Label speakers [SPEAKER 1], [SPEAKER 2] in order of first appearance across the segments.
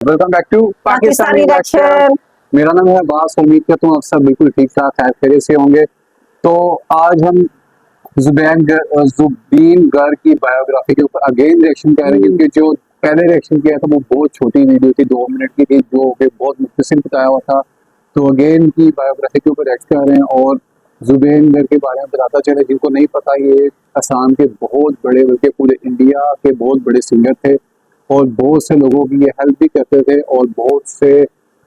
[SPEAKER 1] Welcome back to Pakistani
[SPEAKER 2] reaction.
[SPEAKER 1] Reaction. मेरा नाम है अब्बास। उम्मीद करता हूँ आप सब बिल्कुल ठीक ठाक खैरियत से होंगे। तो आज हम जुबीन गर्ग की बायोग्राफी के ऊपर अगेन रिएक्शन करेंगे, क्योंकि जो पहले रिएक्शन किया था वो बहुत छोटी वीडियो थी, 2 मिनट की थी, जो कि बहुत मुख्तसर बताया हुआ था। तो अगेन की बायोग्राफी के ऊपर रिएक्ट कर रहे हैं और जुबीन गर्ग के बारे में बताता चले। जिनको नहीं पता, ये असम के बहुत बड़े, बल्कि पूरे इंडिया के बहुत बड़े सिंगर थे और बहुत से लोगों की ये हेल्प भी करते थे और बहुत से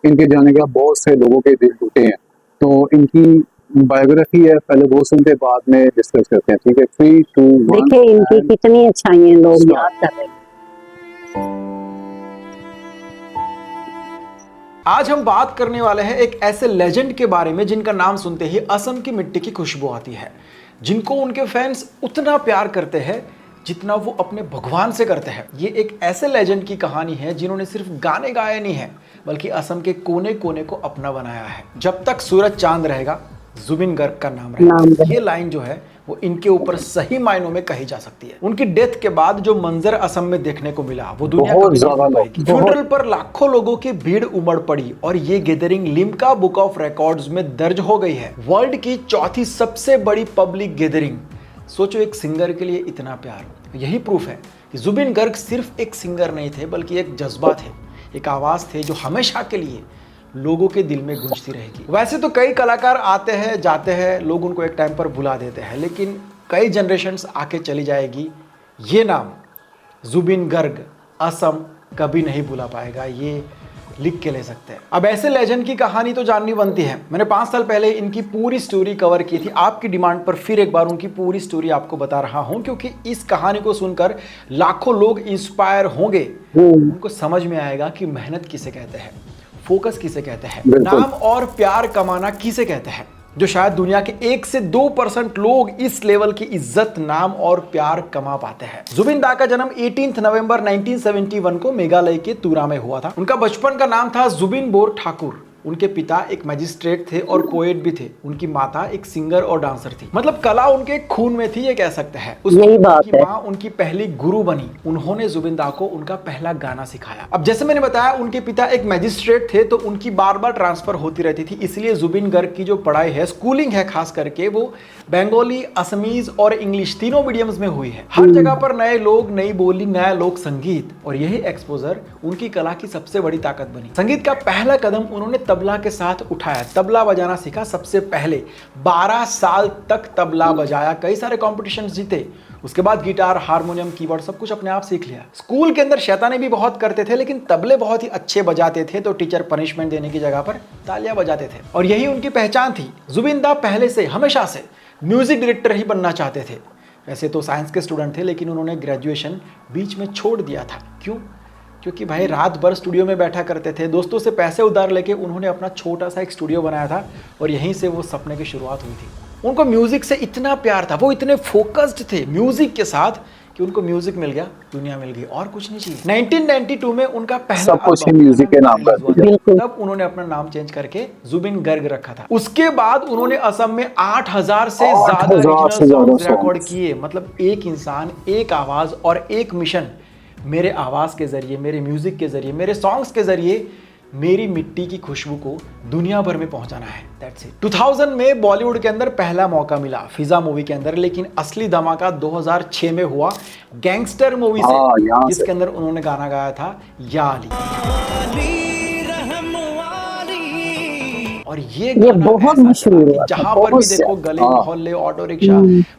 [SPEAKER 1] इनके जाने के बहुत से लोगों के दिल टूटे हैं। तो इनकी बायोग्राफी है, पहले वो सुनते बाद में डिस्कस करते हैं। ठीक है, 3 2 1
[SPEAKER 2] देखिए इनकी
[SPEAKER 1] एंड
[SPEAKER 2] कितनी अच्छाइयाँ लोग
[SPEAKER 1] स्टार्ट।
[SPEAKER 2] याद कर रहे हैं।
[SPEAKER 3] आज हम बात करने वाले हैं एक ऐसे लेजेंड के बारे में जिनका नाम सुनते ही असम की मिट्टी की खुशबू आती है, जिनको उनके फैंस उतना प्यार करते हैं जितना वो अपने भगवान से करते हैं। ये एक ऐसे लेजेंड की कहानी है जिन्होंने सिर्फ गाने गाए नहीं है, बल्कि असम के कोने कोने को अपना बनाया है। जब तक सूरज चांद रहेगा, जुबिन गर्ग का नाम रहेगा। ये लाइन जो है वो इनके ऊपर सही मायनों में कही जा सकती है। उनकी डेथ के बाद जो मंजर असम में देखने को मिला वो दुनिया
[SPEAKER 1] बहुत
[SPEAKER 3] कभी नहीं
[SPEAKER 1] ज्यादा
[SPEAKER 3] भूल पाएगी। फ्यूनरल पर लाखों लोगों की भीड़ उमड़ पड़ी और ये gathering Limca book of records में दर्ज हो गई है। वर्ल्ड की चौथी सबसे बड़ी पब्लिक गैदरिंग। सोचो, एक सिंगर के लिए इतना प्यार। यही प्रूफ है कि जुबिन गर्ग सिर्फ एक सिंगर नहीं थे, बल्कि एक जज्बा थे, एक आवाज थे जो हमेशा के लिए लोगों के दिल में गूंजती रहेगी। वैसे तो कई कलाकार आते हैं जाते हैं, लोग उनको एक टाइम पर भुला देते हैं, लेकिन कई जनरेशन्स आके चली जाएगी, ये नाम जुबिन गर्ग असम कभी नहीं भुला पाएगा। ये लिख के ले सकते हैं। अब ऐसे लेजेंड की कहानी तो जाननी बनती है। मैंने 5 साल पहले इनकी पूरी स्टोरी कवर की थी। आपकी डिमांड पर फिर एक बार उनकी पूरी स्टोरी आपको बता रहा हूं, क्योंकि इस कहानी को सुनकर लाखों लोग इंस्पायर होंगे। उनको समझ में आएगा कि मेहनत किसे कहते हैं, फोकस किसे कहते हैं, नाम और प्यार कमाना किसे कहते हैं, जो शायद दुनिया के 1 से 2% लोग इस लेवल की इज्जत, नाम और प्यार कमा पाते हैं। जुबिन दा का जन्म 18 नवंबर 1971 को मेघालय के तुरा में हुआ था। उनका बचपन का नाम था जुबिन बोर ठाकुर। उनके पिता एक मजिस्ट्रेट थे और पोएट भी थे। उनकी माता एक सिंगर और डांसर थी, मतलब कला उनके खून में थी, ये कह सकते हैं।
[SPEAKER 2] यही बात है।
[SPEAKER 3] माँ उनकी पहली गुरु बनी। उन्होंने जुबिन दा को उनका पहला गाना सिखाया। अब जैसे मैंने बताया, उनके पिता एक मजिस्ट्रेट थे, तो उनकी बार बार ट्रांसफर होती रहती थी, इसलिए जुबिन गर्ग की जो पढ़ाई है, स्कूलिंग है, खास करके वो बंगाली, असमीज और इंग्लिश तीनों मीडियम्स में हुई है। हर जगह पर नए लोग, नई बोली, नया लोक संगीत, और यही एक्सपोजर उनकी कला की सबसे बड़ी ताकत बनी। संगीत का पहला कदम उन्होंने तबला के साथ उठाया। तबला बजाना सीखा सबसे पहले। 12 साल तक तबला बजाया, कई सारे कॉम्पिटिशन जीते। उसके बाद गिटार, हारमोनियम, कीबोर्ड सब कुछ अपने आप सीख लिया। स्कूल के अंदर शैतानी भी बहुत करते थे, लेकिन तबले बहुत ही अच्छे बजाते थे, तो टीचर पनिशमेंट देने की जगह पर तालियां बजाते थे, और यही उनकी पहचान थी। जुबिन दा पहले से, हमेशा से म्यूजिक डायरेक्टर ही बनना चाहते थे। वैसे तो साइंस के स्टूडेंट थे, लेकिन उन्होंने ग्रेजुएशन बीच में छोड़ दिया था। क्यों? क्योंकि भाई रात भर स्टूडियो में बैठा करते थे। दोस्तों से पैसे उधार लेके उन्होंने अपना छोटा सा एक स्टूडियो बनाया था, और यहीं से वो सपने की शुरुआत हुई थी। उनको म्यूजिक से इतना प्यार था, वो इतने फोकस्ड थे म्यूजिक के साथ, कि उनको म्यूजिक मिल गया, दुनिया मिल गई, और कुछ नहीं चाहिए। 1992 में उनका पहला
[SPEAKER 1] सब कुछ ही
[SPEAKER 3] एल्बम
[SPEAKER 1] म्यूजिक के नाम कर दिया।
[SPEAKER 2] बिल्कुल।
[SPEAKER 3] तब उन्होंने अपना नाम चेंज करके जुबिन गर्ग रखा था। उसके बाद उन्होंने असम में 8000 से ज्यादा
[SPEAKER 1] 8000 से
[SPEAKER 3] रीजनल
[SPEAKER 1] ज्यादा
[SPEAKER 3] सॉन्ग्स रिकॉर्ड
[SPEAKER 1] songs।
[SPEAKER 3] किए। मतलब एक इंसान, एक आवाज और एक मिशन। मेरे आवाज के जरिए, मेरे म्यूजिक के जरिए, मेरे सॉन्ग्स के जरिए मेरी मिट्टी की खुशबू को दुनिया भर में पहुंचाना है। That's it. 2000 में बॉलीवुड के अंदर पहला मौका मिला फिजा मूवी के अंदर, लेकिन असली धमाका 2006 में हुआ गैंगस्टर मूवी से, जिसके अंदर उन्होंने गाना गाया था या अली। और ये
[SPEAKER 2] बहुत मशहूर हुआ था,
[SPEAKER 3] जहां पर भी देखो, गली मोहल्ले, ऑटो रिक्शा,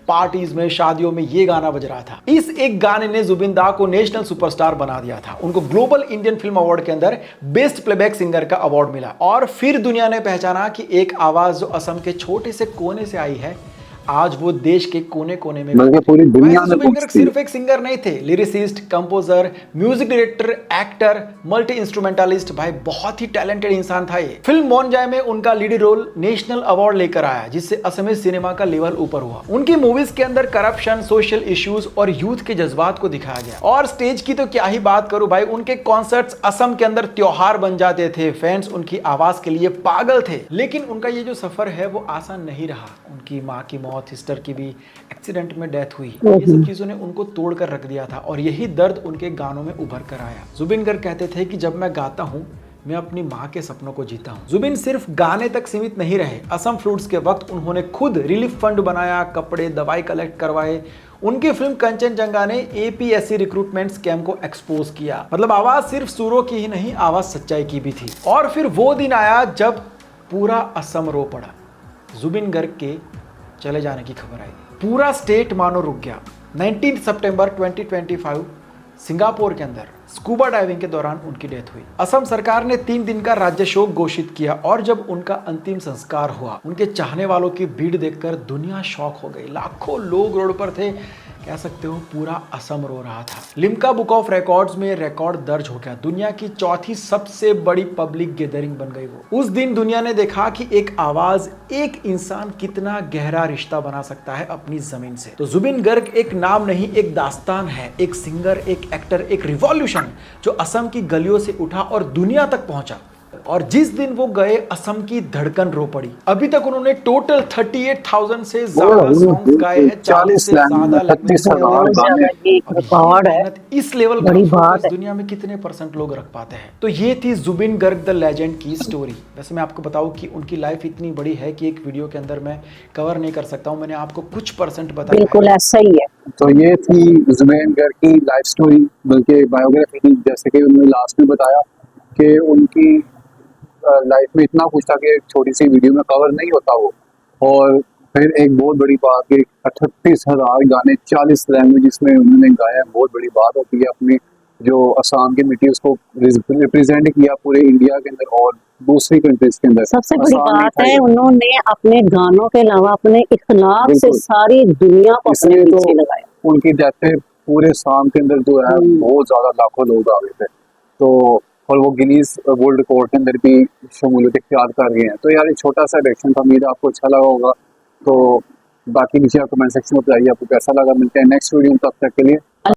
[SPEAKER 3] पार्टीज में, शादियों में ये गाना बज रहा था। इस एक गाने ने जुबिन दा को नेशनल सुपरस्टार बना दिया था। उनको ग्लोबल इंडियन फिल्म अवार्ड के अंदर बेस्ट प्लेबैक सिंगर का अवार्ड मिला, और फिर दुनिया ने पहचाना कि एक आवाज जो असम के छोटे से कोने से आई है, आज वो देश के कोने कोने में
[SPEAKER 1] पूरी दुनिया में
[SPEAKER 3] जुबिन गर्ग सिर्फ एक सिंगर नहीं थे, lyricist, composer, music director, actor, multi instrumentalist. भाई बहुत ही टैलेंटेड इंसान था ये। फिल्म मोन जाए में उनका लीड रोल नेशनल अवार्ड लेकर आया, जिससे असमी सिनेमा का लेवल ऊपर हुआ। उनकी मूवीज के अंदर करप्शन, सोशल इश्यूज और यूथ के जज्बात को दिखाया गया। और स्टेज की तो क्या ही बात करूं भाई, उनके कॉन्सर्ट्स असम के अंदर त्योहार बन जाते थे। फैंस उनकी आवाज के लिए पागल थे। लेकिन उनका ये जो सफर है वो आसान नहीं रहा। उनकी माँ की मौत मौत, सिस्टर की भी एक्सीडेंट में डेथ हुई, ये सब चीज़ों ने उनको तोड़ कर रख दिया था और यही दर्द उनके गानों में उभर कर आया। जुबिन गर्ग कहते थे कि जब मैं गाता हूँ मैं अपनी माँ के सपनों को जीता हूँ। जुबिन सिर्फ गाने तक सीमित नहीं रहे। असम फ्लूड्स के वक्त उन्होंने खुद रिलीफ फंड बनाया, कपड़े, दवाई कलेक्ट करवाए। उनकी फिल्म कंचनजंगा ने एपीएससी रिक्रूटमेंट स्कैम को एक्सपोज किया। मतलब आवाज सिर्फ सुरों की ही नहीं, आवाज सच्चाई की भी थी। और फिर वो दिन आया जब पूरा असम रो पड़ा। जुबिन गर्ग के चले जाने की खबर आई, पूरा स्टेट मानो रुक गया। 19 सितंबर 2025 सिंगापुर के अंदर स्कूबा डाइविंग के दौरान उनकी डेथ हुई। असम सरकार ने 3 दिन का राज्य शोक घोषित किया और जब उनका अंतिम संस्कार हुआ, उनके चाहने वालों की भीड़ देखकर दुनिया शॉक हो गई। लाखों लोग रोड पर थे, कह सकते हो पूरा असम रो रहा था। लिम्का बुक ऑफ रिकॉर्ड्स में रिकॉर्ड दर्ज हो गया। दुनिया की चौथी सबसे बड़ी पब्लिक गैदरिंग बन गई वो। उस दिन दुनिया ने देखा कि एक आवाज, एक इंसान कितना गहरा रिश्ता बना सकता है अपनी जमीन से। तो जुबिन गर्ग एक नाम नहीं, एक दास्तान है, एक सिंगर, एक एक्टर, एक रिवॉल्यूशन जो असम की गलियों से उठा और दुनिया तक पहुंचा। और जिस दिन वो गए, असम की धड़कन रो पड़ी। अभी तक उन्होंने टोटल 38,000 से ज्यादा सॉन्ग्स गाए हैं, 40 से ज्यादा लैंग्वेज
[SPEAKER 2] रिकॉर्ड है।
[SPEAKER 3] इस लेवल का
[SPEAKER 2] बड़ी
[SPEAKER 3] फोकस
[SPEAKER 2] बात है।
[SPEAKER 3] दुनिया में कितने % लोग रख पाते हैं। तो ये थी जुबिन गर्ग द लेजेंड की स्टोरी। वैसे मैं आपको बताऊं कि उनकी लाइफ इतनी बड़ी है कि एक वीडियो के अंदर मैं कवर नहीं कर सकता हूं। मैंने आपको कुछ % बताया।
[SPEAKER 2] बिल्कुल ऐसा ही है।
[SPEAKER 1] तो ये थी जुबिन गर्ग की लाइफ स्टोरी, बल्कि बायोग्राफी की। जैसे कि उन्होंने लास्ट में बताया कि उनकी लाइफ में इतना कुछ था कि एक छोटी सी वीडियो में कवर नहीं होता वो। और फिर एक बहुत बड़ी बात कि 38,000 गाने 40 लैंग्वेजेस में उन्होंने गाया, बहुत बड़ी बात होती है। अपनी जो असम की मिट्टी उसको रिप्रेजेंट किया पूरे इंडिया के अंदर और दूसरी कंट्रीज के अंदर।
[SPEAKER 2] सबसे बड़ी
[SPEAKER 1] आसान नहीं
[SPEAKER 2] बात
[SPEAKER 1] था
[SPEAKER 2] है,
[SPEAKER 1] ये।
[SPEAKER 2] उन्होंने अपने गानों के अलावा अपने इखलाक से
[SPEAKER 1] बिल्कुल।
[SPEAKER 2] सारी दुनिया को अपने
[SPEAKER 1] इसलिए
[SPEAKER 2] पीछे
[SPEAKER 1] तो
[SPEAKER 2] लगाया।
[SPEAKER 1] उनकी डेथ पे पूरे शाम के अंदर जो है बहुत ज्यादा लाखों लोग आ गए थे। तो और वो गिनीज वर्ल्ड रिकॉर्ड के अंदर भी शमूलियत इख्तियार कर गए हैं। तो यार एक छोटा सा रिएक्शन था, उम्मीद है आपको अच्छा लगा होगा। तो बाकी नीचे आप कमेंट सेक्शन में बताइए आपको कैसा लगा। मिलते हैं नेक्स्ट वीडियो में, तब तक के लिए